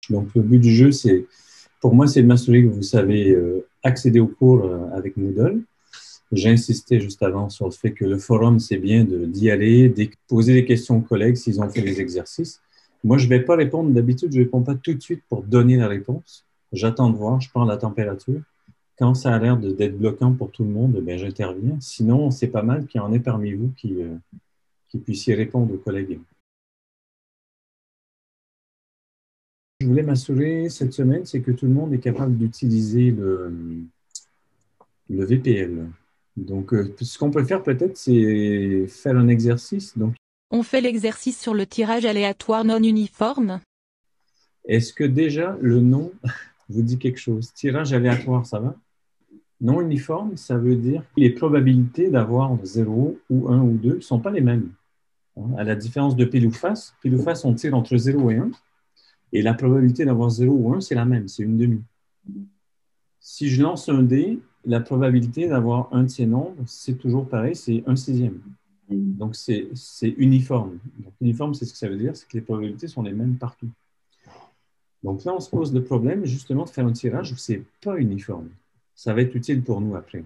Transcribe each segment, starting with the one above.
Donc, le but du jeu, pour moi, c'est de m'assurer que vous savez accéder au cours avec Moodle. J'insistais juste avant sur le fait que le forum, c'est bien d'y aller, de poser des questions aux collègues s'ils ont fait les exercices. Moi, je ne vais pas répondre. D'habitude, je ne réponds pas tout de suite pour donner la réponse. J'attends de voir, je prends la température. Quand ça a l'air d'être bloquant pour tout le monde, ben, j'interviens. Sinon, c'est pas mal qu'il y en ait parmi vous qui puissiez répondre aux collègues. Je voulais m'assurer cette semaine, c'est que tout le monde est capable d'utiliser le VPL. Donc, ce qu'on peut faire peut-être, c'est faire un exercice. Donc, On fait l'exercice sur le tirage aléatoire non uniforme. est-ce que déjà le nom vous dit quelque chose? Tirage aléatoire, ça va? Non uniforme, ça veut dire que les probabilités d'avoir 0 ou 1 ou 2 ne sont pas les mêmes. À la différence de pile ou face, on tire entre 0 et 1. Et la probabilité d'avoir 0 ou 1, c'est la même, c'est une demi. Si je lance un dé, la probabilité d'avoir un de ces nombres, c'est toujours pareil, c'est 1/6. Donc, c'est uniforme. Donc, uniforme, c'est ce que ça veut dire, c'est que les probabilités sont les mêmes partout. Donc là, on se pose le problème, justement, de faire un tirage où ce n'est pas uniforme. Ça va être utile pour nous après.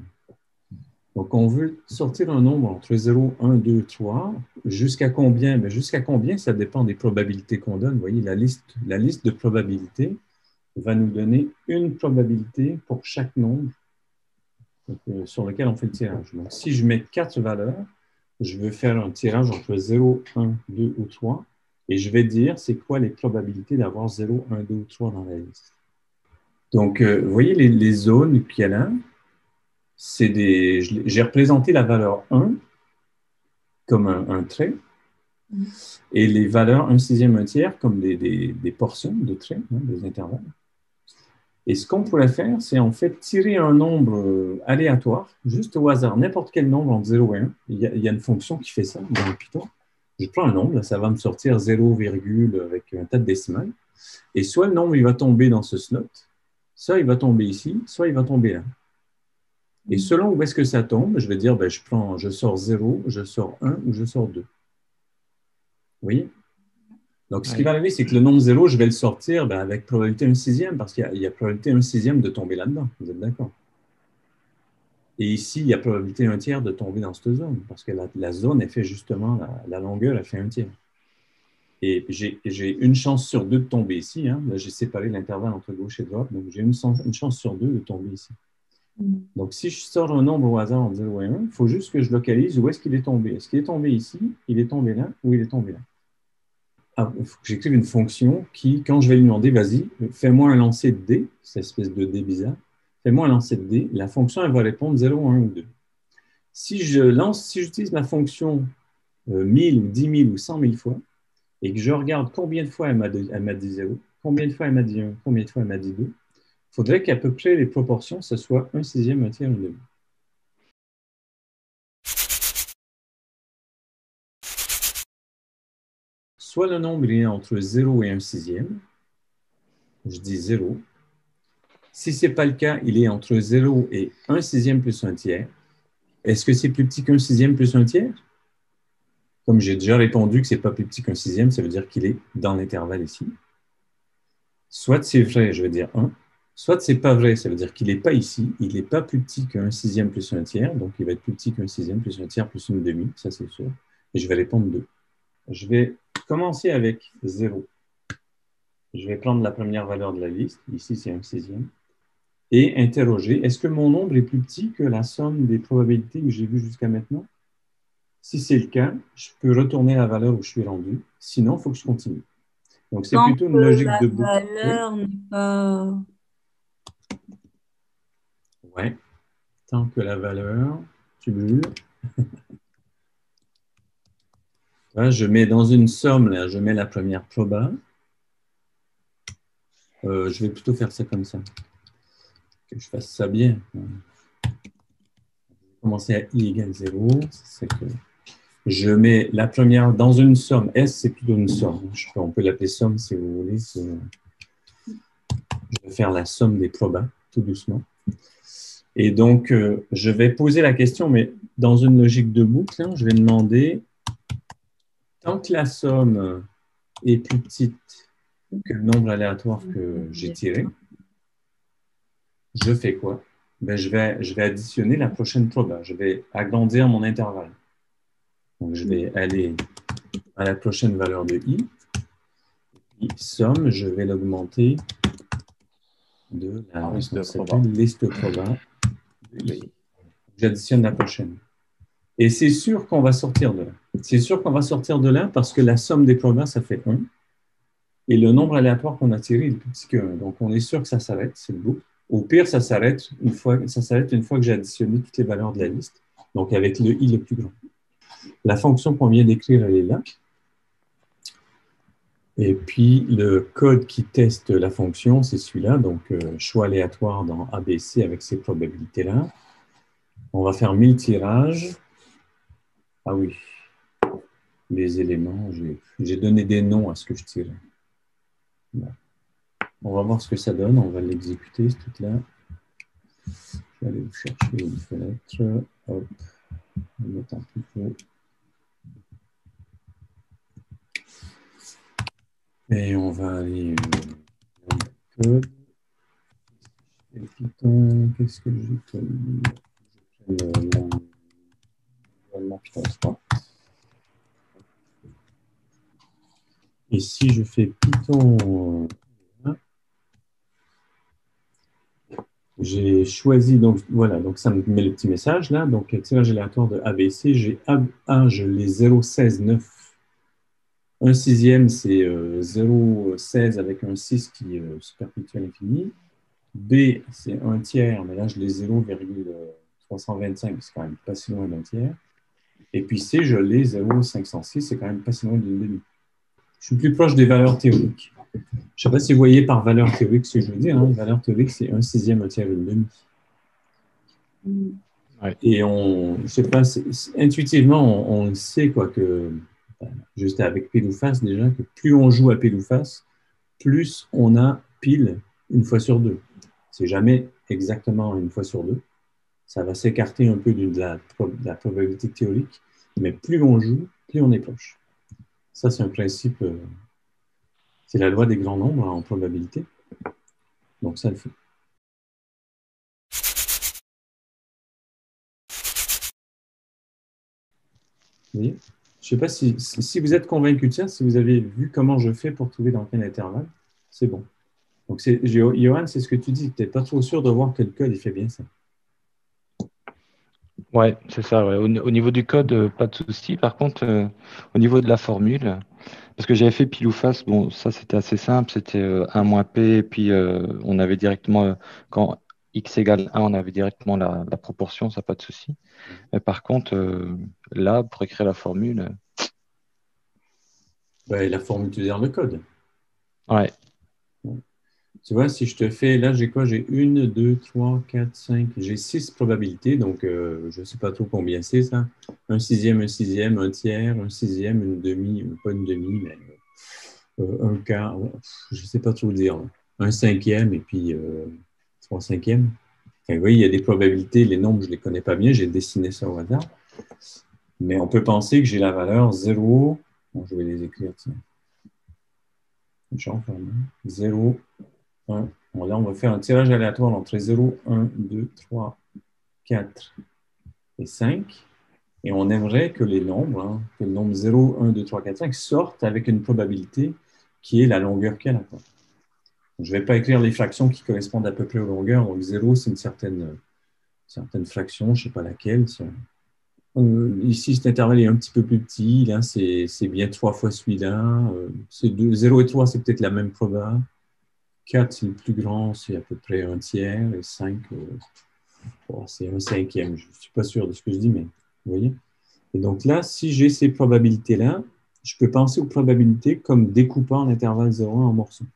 Donc, on veut sortir un nombre entre 0, 1, 2, 3. Jusqu'à combien? Bien, jusqu'à combien, ça dépend des probabilités qu'on donne. Vous voyez, la liste de probabilités va nous donner une probabilité pour chaque nombre sur lequel on fait le tirage. Donc, si je mets 4 valeurs, je veux faire un tirage entre 0, 1, 2 ou 3, et je vais dire c'est quoi les probabilités d'avoir 0, 1, 2 ou 3 dans la liste. Donc, vous voyez les zones qu'il y a là, j'ai représenté la valeur 1 comme un trait, et les valeurs 1/6, 1/3 comme des portions de traits, des intervalles. Et ce qu'on pourrait faire, c'est en fait tirer un nombre aléatoire, juste au hasard, n'importe quel nombre entre 0 et 1. Il y a une fonction qui fait ça dans le Python. Je prends un nombre, là, ça va me sortir 0, avec un tas de décimales. Et soit le nombre, il va tomber dans ce slot, soit il va tomber ici, soit il va tomber là. Et selon où est-ce que ça tombe, je vais dire, ben, je sors 0, je sors 1 ou je sors 2. Vous voyez? Donc, ce qui va arriver, c'est que le nombre 0, je vais le sortir avec probabilité 1/6, parce qu'il y a probabilité 1/6 de tomber là-dedans. Vous êtes d'accord? Et ici, il y a probabilité 1/3 de tomber dans cette zone, parce que la zone, elle fait justement, la longueur, elle fait 1/3. Et j'ai une chance sur 2 de tomber ici. Hein. Là, j'ai séparé l'intervalle entre gauche et droite, donc j'ai une chance sur 2 de tomber ici. Donc, si je sors un nombre au hasard en 0 et 1, il faut juste que je localise où est-ce qu'il est tombé. Est-ce qu'il est tombé ici, il est tombé là, ou il est tombé là? Ah, il faut que j'écrive une fonction qui, quand je vais lui demander, vas-y, fais-moi un lancer de dés, cette espèce de dé bizarre, fais-moi un lancer de dés, la fonction, elle va répondre 0, 1 ou 2. Si j'utilise ma fonction 1000 ou 10 000 ou 100 000 fois, et que je regarde combien de fois elle m'a dit 0, combien de fois elle m'a dit 1, combien de fois elle m'a dit 2, il faudrait qu'à peu près les proportions, ce soit 1/6, 1/3, 1/2. Soit le nombre est entre 0 et 1/6, je dis 0. Si ce n'est pas le cas, il est entre 0 et 1/6 plus 1/3. Est-ce que c'est plus petit qu'1/6 plus 1/3? Comme j'ai déjà répondu que ce n'est pas plus petit qu'1/6, ça veut dire qu'il est dans l'intervalle ici. Soit c'est vrai, je vais dire 1. Soit c'est pas vrai, ça veut dire qu'il n'est pas ici. Il n'est pas plus petit qu'1/6 plus 1/3, donc il va être plus petit qu'1/6 plus 1/3 plus une demi, ça c'est sûr. Et je vais répondre 2. Je vais commencer avec 0. Je vais prendre la première valeur de la liste. Ici, c'est 1/6. Et interroger, est-ce que mon nombre est plus petit que la somme des probabilités que j'ai vues jusqu'à maintenant? Si c'est le cas, je peux retourner la valeur où je suis rendu. Sinon, il faut que je continue. Donc, c'est Tant plutôt une que logique la de boucle. Oui. valeur n'est pas... Ouais. Tant que la valeur cumule. Là, je mets dans une somme, là, je mets la première proba. Je vais plutôt faire ça comme ça. Que je fasse ça bien. Je vais commencer à i égale 0. C'est que je mets la première dans une somme. S, c'est plutôt une somme. On peut l'appeler somme si vous voulez. Je vais faire la somme des probas, tout doucement. Et donc, je vais poser la question, mais dans une logique de boucle, hein, je vais demander, tant que la somme est plus petite, que le nombre aléatoire que j'ai tiré, je fais quoi? Ben, je vais additionner la prochaine proba. Je vais agrandir mon intervalle. Donc, je vais aller à la prochaine valeur de i. Puis, somme, je vais l'augmenter de la liste proba de i. J'additionne la prochaine. Et c'est sûr qu'on va sortir de là. C'est sûr qu'on va sortir de là parce que la somme des probas, ça fait 1. Et le nombre aléatoire qu'on a tiré est plus petit que 1. Donc, on est sûr que ça s'arrête, c'est le bout. Au pire, ça s'arrête une fois que j'ai additionné toutes les valeurs de la liste. Donc, avec le i le plus grand. La fonction qu'on vient d'écrire, elle est là. Et puis, le code qui teste la fonction, c'est celui-là. Donc, choix aléatoire dans ABC avec ces probabilités-là. On va faire 1000 tirages. Ah oui, les éléments, j'ai donné des noms à ce que je tirais. Bon. On va voir ce que ça donne. On va l'exécuter, ce truc-là. Je vais aller vous chercher une fenêtre. Hop, on va mettre un peu. Et on va aller dans le code. Et Python, qu'est-ce que j'ai comme l'environnement Python 3. Et si je fais Python, j'ai choisi, donc voilà, donc ça me met le petit message là, donc tirage aléatoire de ABC, j'ai A, je l'ai 0,16,9. Un sixième, c'est 0,16 avec un 6 qui se perpétue à l'infini. B, c'est un tiers, mais là, je l'ai 0,325, c'est quand même pas si loin d'un tiers. Et puis C, je l'ai 0,506, c'est quand même pas si loin d'une demi. Je suis plus proche des valeurs théoriques. Je ne sais pas si vous voyez par valeur théorique ce que je veux dire. Hein. Valeur théorique, c'est un sixième, un tiers, une demi. Ouais. Et je sais pas, intuitivement, on le sait, quoi, que juste avec pile ou face déjà, que plus on joue à pile ou face, plus on a pile une fois sur deux. C'est jamais exactement une fois sur deux. Ça va s'écarter un peu de la probabilité théorique, mais plus on joue, plus on est proche. Ça, c'est un principe, c'est la loi des grands nombres en probabilité. Donc, ça le fait. Vous voyez? Je ne sais pas si vous êtes convaincu de ça, si vous avez vu comment je fais pour trouver dans quel intervalle, c'est bon. Donc, Johan, c'est ce que tu dis, tu n'es pas trop sûr de voir que le code, il fait bien ça. Ouais, c'est ça. Ouais. Au niveau du code, pas de souci. Par contre, au niveau de la formule, parce que j'avais fait pile ou face, bon, ça c'était assez simple, c'était 1 moins P, et puis on avait directement, quand x égale 1, on avait directement la proportion, ça pas de souci. Mais par contre, là, pour écrire la formule, Ben, la formule, tu veux dire le code. ouais, Tu vois, si je te fais, là, j'ai quoi? J'ai 1, 2, 3, 4, 5, j'ai 6 probabilités, donc je ne sais pas trop combien c'est ça. Un sixième, un tiers, un sixième, une demi, pas une demi, mais un quart, je ne sais pas trop dire. Un cinquième et puis 3 cinquièmes. Enfin, vous voyez, il y a des probabilités, les nombres, je ne les connais pas bien, j'ai dessiné ça au hasard. Mais on peut penser que j'ai la valeur 0, bon, je vais les écrire, tiens. 0, 1. Bon, là, on va faire un tirage aléatoire entre 0, 1, 2, 3, 4 et 5. Et on aimerait que les nombres, que le nombre 0, 1, 2, 3, 4, 5 sortent avec une probabilité qui est la longueur qu'elle a. Je ne vais pas écrire les fractions qui correspondent à peu près aux longueurs. Donc 0, c'est une certaine fraction, je ne sais pas laquelle. Ici, cet intervalle est un petit peu plus petit. Là, c'est bien 3 fois celui-là. 0 et 3, c'est peut-être la même proba. 4, c'est le plus grand, c'est à peu près un tiers. Et 5, c'est un cinquième. Je ne suis pas sûr de ce que je dis, mais vous voyez. Et donc là, si j'ai ces probabilités-là, je peux penser aux probabilités comme découpant l'intervalle 0,1 en morceaux.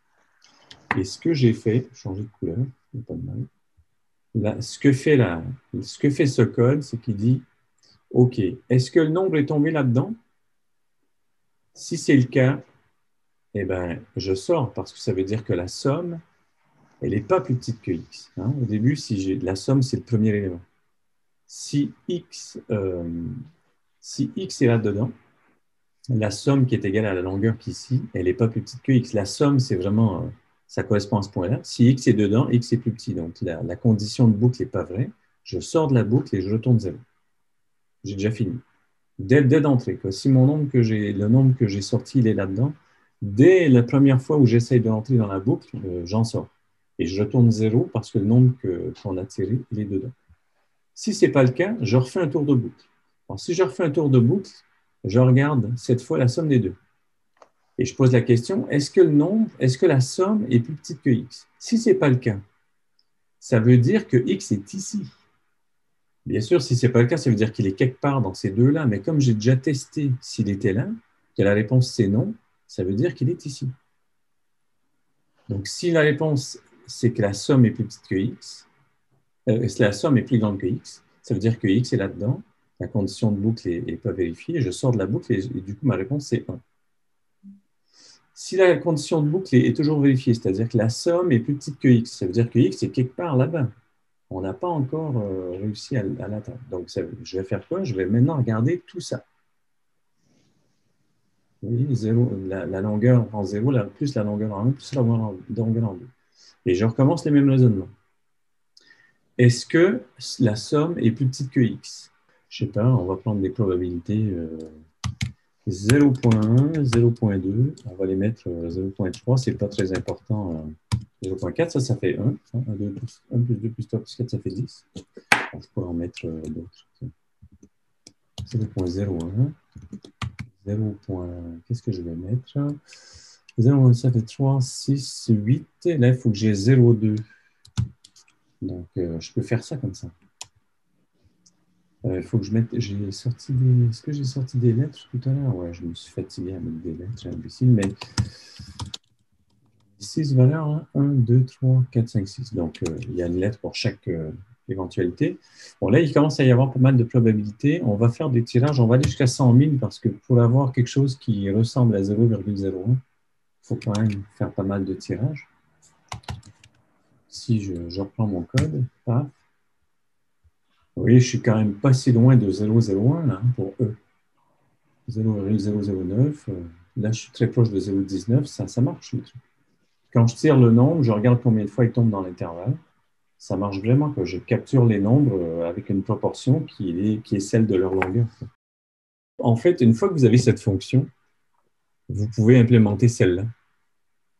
Et ce que j'ai fait, changer de couleur, il n'y a pas de mal. Là, ce que fait ce code, c'est qu'il dit, OK, est-ce que le nombre est tombé là-dedans? Si c'est le cas, eh ben, je sors parce que ça veut dire que la somme, elle n'est pas plus petite que x. Hein. Au début, la somme, c'est le premier élément. Si x est là-dedans, la somme qui est égale à la longueur qu'ici, elle n'est pas plus petite que x. La somme, c'est vraiment, ça correspond à ce point-là. Si x est dedans, x est plus petit. Donc, la condition de boucle n'est pas vraie. Je sors de la boucle et je retourne 0. J'ai déjà fini. Dès d'entrée, si le nombre que j'ai sorti, il est là-dedans, dès la première fois où j'essaye de rentrer dans la boucle, j'en sors. Et je retourne 0 parce que le nombre qu'on a tiré, il est dedans. Si ce n'est pas le cas, je refais un tour de boucle. Alors, si je refais un tour de boucle, je regarde cette fois la somme des deux. Et je pose la question, est-ce que la somme est plus petite que x? Si ce n'est pas le cas, ça veut dire que x est ici. Bien sûr, si ce n'est pas le cas, ça veut dire qu'il est quelque part dans ces deux-là. Mais comme j'ai déjà testé s'il était là, que la réponse c'est non, ça veut dire qu'il est ici. Donc, si la réponse c'est que la somme est plus petite que x, si la somme est plus grande que x, ça veut dire que x est là-dedans, la condition de boucle n'est pas vérifiée, je sors de la boucle et du coup ma réponse c'est 1. Si la condition de boucle est toujours vérifiée, c'est-à-dire que la somme est plus petite que x, ça veut dire que x est quelque part là-bas. On n'a pas encore réussi à l'atteindre. Donc, je vais faire quoi? Je vais maintenant regarder tout ça. Vous voyez, la longueur en 0, plus la longueur en 1, plus la longueur en 2. Et je recommence les mêmes raisonnements. Est-ce que la somme est plus petite que x? Je ne sais pas, on va prendre des probabilités 0.1, 0.2. On va les mettre 0.3, ce n'est pas très important. 0.4, ça fait 1. 1 plus 2 plus 3 plus 4, ça fait 10. On pourrait en mettre d'autres. 0.01. 0. Qu'est-ce que je vais mettre? 0, ça fait 3, 6, 8. Et là, il faut que j'ai 0,2. Donc, je peux faire ça comme ça. Il faut que je mette. Est-ce que j'ai sorti des lettres tout à l'heure? Ouais, je me suis fatigué à mettre des lettres, imbécile, mais 6 valeurs, hein? 1, 2, 3, 4, 5, 6. Donc, il y a une lettre pour chaque éventualité. Bon, là, il commence à y avoir pas mal de probabilités. On va faire des tirages. On va aller jusqu'à 100 000 parce que pour avoir quelque chose qui ressemble à 0,01, il faut quand même faire pas mal de tirages. Si je reprends mon code, paf. Vous voyez, je suis quand même pas si loin de 0,01 là, pour E. 0,009. Là, je suis très proche de 0,19. Ça marche, le truc. Quand je tire le nombre, je regarde combien de fois il tombe dans l'intervalle. Ça marche vraiment, que je capture les nombres avec une proportion qui est celle de leur longueur. En fait, une fois que vous avez cette fonction, vous pouvez implémenter celle-là.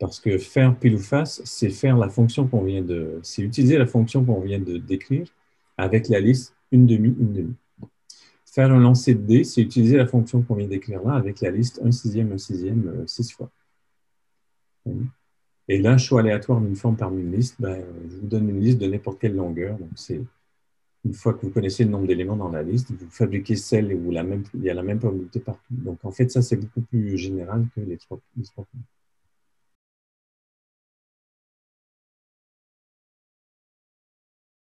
Parce que faire pile ou face, c'est c'est utiliser la fonction qu'on vient de décrire avec la liste une demi, une demi. Faire un lancer de dés, c'est utiliser la fonction qu'on vient d'écrire là avec la liste 1 sixième, 6 fois. Et là, choix aléatoire d'une forme parmi une liste, je vous donne une liste de n'importe quelle longueur. Donc, c'est une fois que vous connaissez le nombre d'éléments dans la liste, vous fabriquez celle où il y a la même probabilité partout. Donc, en fait, ça, c'est beaucoup plus général que les trois points.